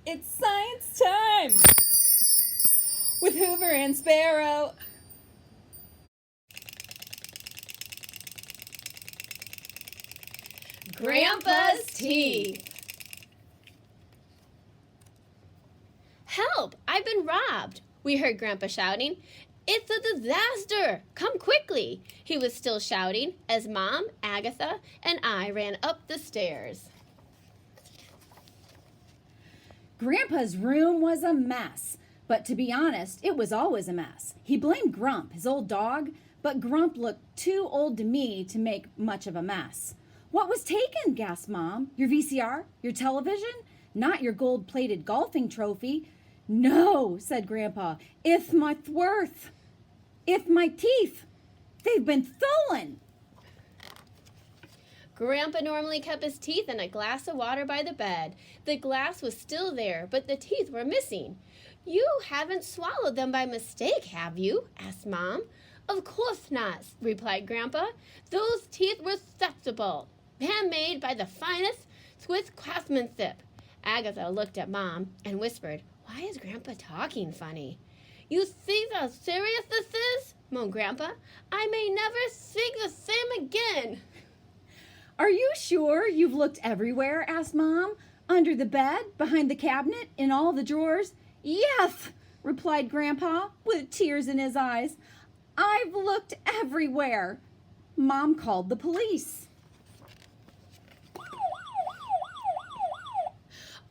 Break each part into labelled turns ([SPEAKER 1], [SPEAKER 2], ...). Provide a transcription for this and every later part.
[SPEAKER 1] It's science time with Hoover and Sparrow.
[SPEAKER 2] Grandpa's teeth. Help! I've been robbed, we heard Grandpa shouting. It's a disaster! Come quickly! He was still shouting as Mom, Agatha, and I ran up the stairs.
[SPEAKER 3] Grandpa's room was a mess, but to be honest, it was always a mess. He blamed Grump, his old dog, but Grump looked too old to me to make much of a mess. What was taken? Gasped Mom. Your VCR? Your television? Not your gold-plated golfing trophy. No, said Grandpa. It's my worth. It's my teeth. They've been stolen.
[SPEAKER 2] Grandpa normally kept his teeth in a glass of water by the bed. The glass was still there, but the teeth were missing. You haven't swallowed them by mistake, have you? Asked Mom. Of course not, replied Grandpa. Those teeth were acceptable, handmade by the finest Swiss craftsmanship. Agatha looked at Mom and whispered, Why is Grandpa talking funny? You see how serious this is? Moaned Grandpa. I may never speak the same again.
[SPEAKER 3] Are you sure you've looked everywhere? Asked Mom. Under the bed, behind the cabinet, in all the drawers? Yes, replied Grandpa with tears in his eyes. I've looked everywhere. Mom called the police.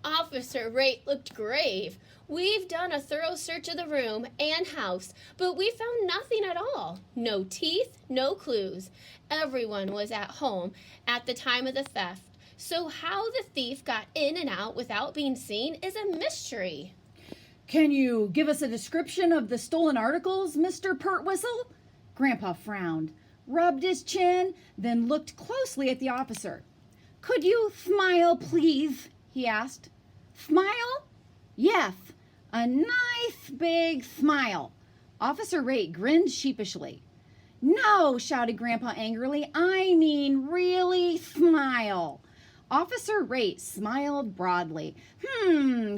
[SPEAKER 2] Officer Rate looked grave. We've done a thorough search of the room and house, but we found nothing at all. No teeth, no clues. Everyone was at home at the time of the theft. So how the thief got in and out without being seen is a mystery.
[SPEAKER 3] Can you give us a description of the stolen articles, Mr. Pertwhistle? Grandpa frowned, rubbed his chin, then looked closely at the officer. Could you smile, please? He asked. Smile? Yes, a nice big smile. Officer Rate grinned sheepishly. No, shouted Grandpa angrily. I mean really smile. Officer Rate smiled broadly.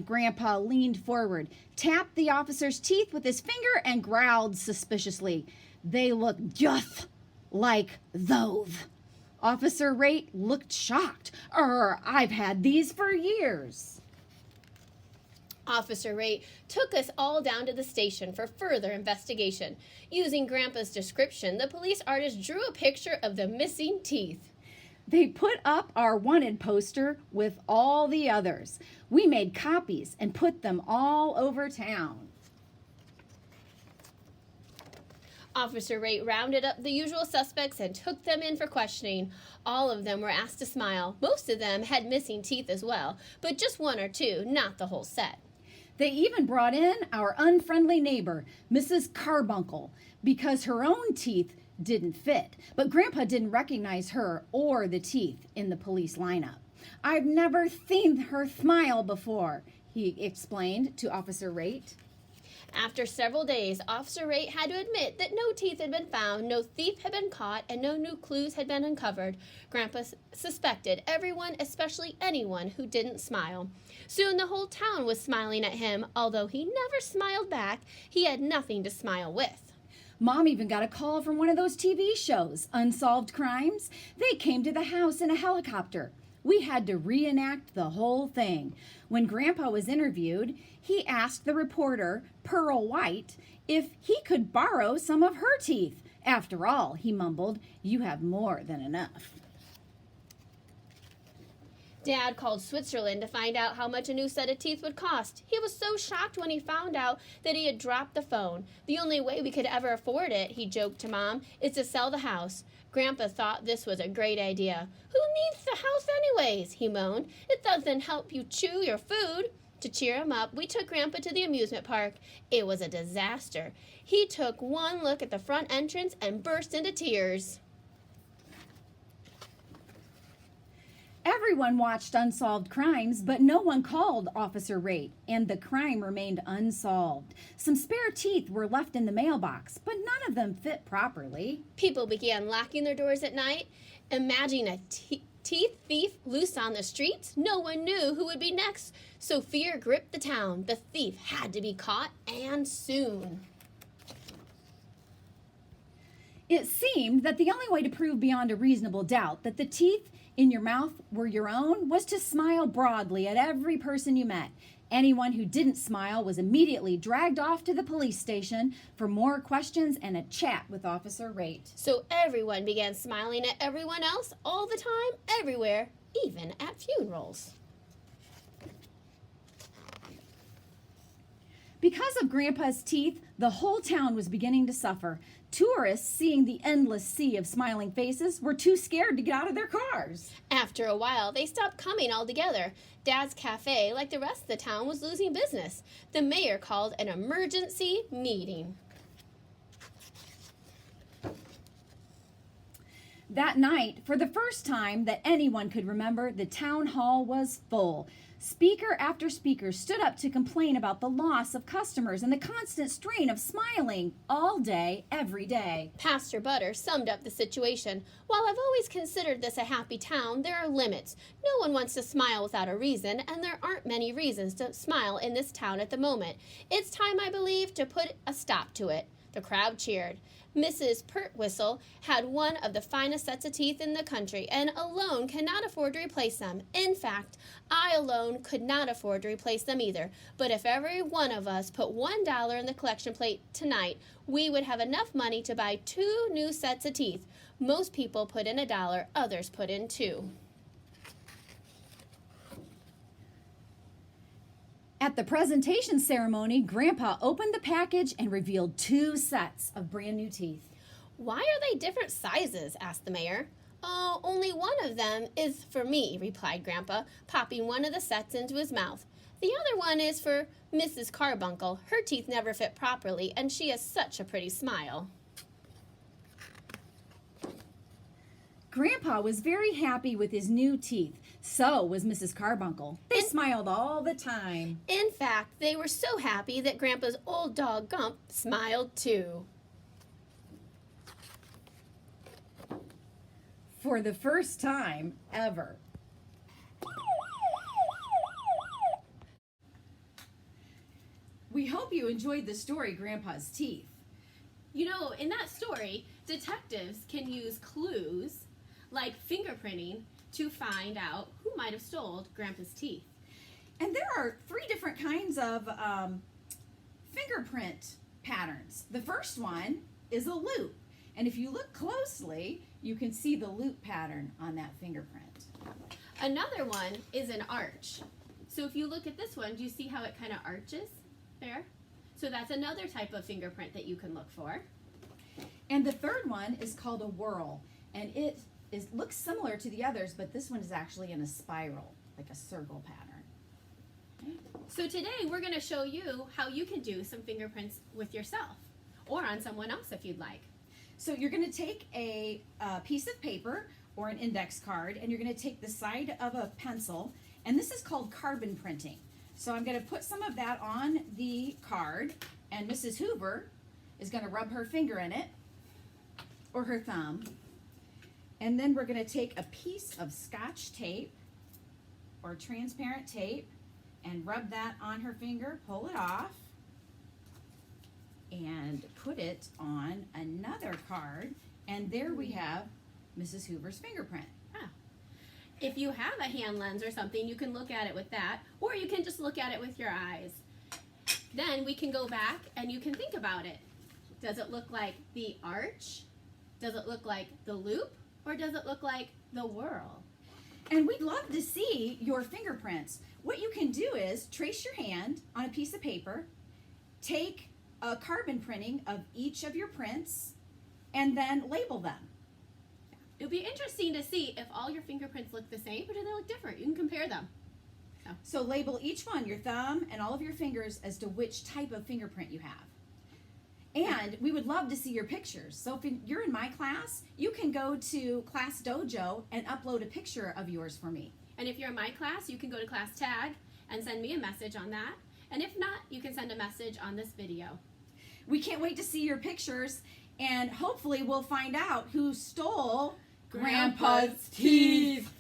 [SPEAKER 3] Grandpa leaned forward, tapped the officer's teeth with his finger, and growled suspiciously. They look just like those. Officer Rate looked shocked. I've had these for years.
[SPEAKER 2] Officer Rate took us all down to the station for further investigation. Using Grandpa's description, the police artist drew a picture of the missing teeth.
[SPEAKER 3] They put up our wanted poster with all the others. We made copies and put them all over town.
[SPEAKER 2] Officer Rate rounded up the usual suspects and took them in for questioning. All of them were asked to smile. Most of them had missing teeth as well, but just one or two, not the whole set.
[SPEAKER 3] They even brought in our unfriendly neighbor, Mrs. Carbuncle, because her own teeth didn't fit. But Grandpa didn't recognize her or the teeth in the police lineup. I've never seen her smile before, he explained to Officer Rate.
[SPEAKER 2] After several days, Officer Rate had to admit that no teeth had been found, no thief had been caught, and no new clues had been uncovered. Grandpa suspected everyone, especially anyone who didn't smile. Soon the whole town was smiling at him. Although he never smiled back, he had nothing to smile with.
[SPEAKER 3] Mom even got a call from one of those TV shows, Unsolved Crimes. They came to the house in a helicopter. We had to reenact the whole thing. When Grandpa was interviewed, he asked the reporter, Pearl White, if he could borrow some of her teeth. After all, he mumbled, you have more than enough.
[SPEAKER 2] Dad called Switzerland to find out how much a new set of teeth would cost. He was so shocked when he found out that he had dropped the phone. The only way we could ever afford it, he joked to Mom, is to sell the house. Grandpa thought this was a great idea. Who needs the house anyways? He moaned. It doesn't help you chew your food. To cheer him up, we took Grandpa to the amusement park. It was a disaster. He took one look at the front entrance and burst into tears.
[SPEAKER 3] Everyone watched Unsolved Crimes, but no one called Officer Rate, and the crime remained unsolved. Some spare teeth were left in the mailbox, but none of them fit properly.
[SPEAKER 2] People began locking their doors at night. Imagine a teeth thief loose on the streets, no one knew who would be next. So fear gripped the town. The thief had to be caught, and soon.
[SPEAKER 3] It seemed that the only way to prove beyond a reasonable doubt that the teeth in your mouth were your own was to smile broadly at every person you met. Anyone who didn't smile was immediately dragged off to the police station for more questions and a chat with Officer Rate.
[SPEAKER 2] So everyone began smiling at everyone else all the time, everywhere, even at funerals.
[SPEAKER 3] Because of Grandpa's teeth, the whole town was beginning to suffer. Tourists, seeing the endless sea of smiling faces, were too scared to get out of their cars.
[SPEAKER 2] After a while, they stopped coming altogether. Dad's cafe, like the rest of the town, was losing business. The mayor called an emergency meeting.
[SPEAKER 3] That night, for the first time that anyone could remember, the town hall was full. Speaker after speaker stood up to complain about the loss of customers and the constant strain of smiling all day, every day.
[SPEAKER 2] Pastor Butter summed up the situation. While I've always considered this a happy town, there are limits. No one wants to smile without a reason, and there aren't many reasons to smile in this town at the moment. It's time, I believe, to put a stop to it. The crowd cheered. Mrs. Pertwhistle had one of the finest sets of teeth in the country, and alone cannot afford to replace them. In fact, I alone could not afford to replace them either. But if every one of us put $1 in the collection plate tonight, we would have enough money to buy 2 new sets of teeth. Most people put in $1, others put in 2.
[SPEAKER 3] At the presentation ceremony, Grandpa opened the package and revealed 2 sets of brand new teeth.
[SPEAKER 2] Why are they different sizes? Asked the mayor. Oh, only one of them is for me, replied Grandpa, popping one of the sets into his mouth. The other one is for Mrs. Carbuncle. Her teeth never fit properly, and she has such a pretty smile.
[SPEAKER 3] Grandpa was very happy with his new teeth. So was Mrs. Carbuncle. They smiled all the time.
[SPEAKER 2] In fact, they were so happy that Grandpa's old dog Gump smiled too.
[SPEAKER 3] For the first time ever. We hope you enjoyed the story, Grandpa's Teeth.
[SPEAKER 2] You know, in that story, detectives can use clues like fingerprinting to find out who might have stole Grandpa's teeth.
[SPEAKER 3] And there are 3 different kinds of fingerprint patterns. The first one is a loop. And if you look closely, you can see the loop pattern on that fingerprint.
[SPEAKER 2] Another one is an arch. So if you look at this one, do you see how it kind of arches there? So that's another type of fingerprint that you can look for.
[SPEAKER 3] And the third one is called a whorl. And it looks similar to the others, but this one is actually in a spiral, like a circle pattern.
[SPEAKER 2] So today we're going to show you how you can do some fingerprints with yourself or on someone else if you'd like.
[SPEAKER 3] So you're going to take a piece of paper or an index card, and you're going to take the side of a pencil, and this is called carbon printing. So I'm going to put some of that on the card, and Mrs. Hoover is going to rub her finger in it, or her thumb. And then we're going to take a piece of Scotch tape or transparent tape and rub that on her finger, pull it off, and put it on another card. And there we have Mrs. Hoover's fingerprint.
[SPEAKER 2] If you have a hand lens or something, you can look at it with that, or you can just look at it with your eyes. Then we can go back and you can think about it. Does it look like the arch? Does it look like the loop? Or does it look like the whorl?
[SPEAKER 3] And we'd love to see your fingerprints. What you can do is trace your hand on a piece of paper, take a carbon printing of each of your prints, and then label them.
[SPEAKER 2] It'll be interesting to see if all your fingerprints look the same or do they look different. You can compare them.
[SPEAKER 3] So label each one, your thumb and all of your fingers, as to which type of fingerprint you have. And we would love to see your pictures. So if you're in my class, you can go to Class Dojo and upload a picture of yours for me.
[SPEAKER 2] And if you're in my class, you can go to Class Tag and send me a message on that. And if not, you can send a message on this video.
[SPEAKER 3] We can't wait to see your pictures, and hopefully we'll find out who stole Grandpa's teeth.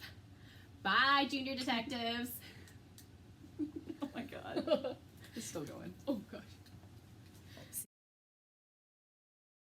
[SPEAKER 4] Bye, junior detectives.
[SPEAKER 1] Oh my god. It's still going.
[SPEAKER 4] Oh, gosh.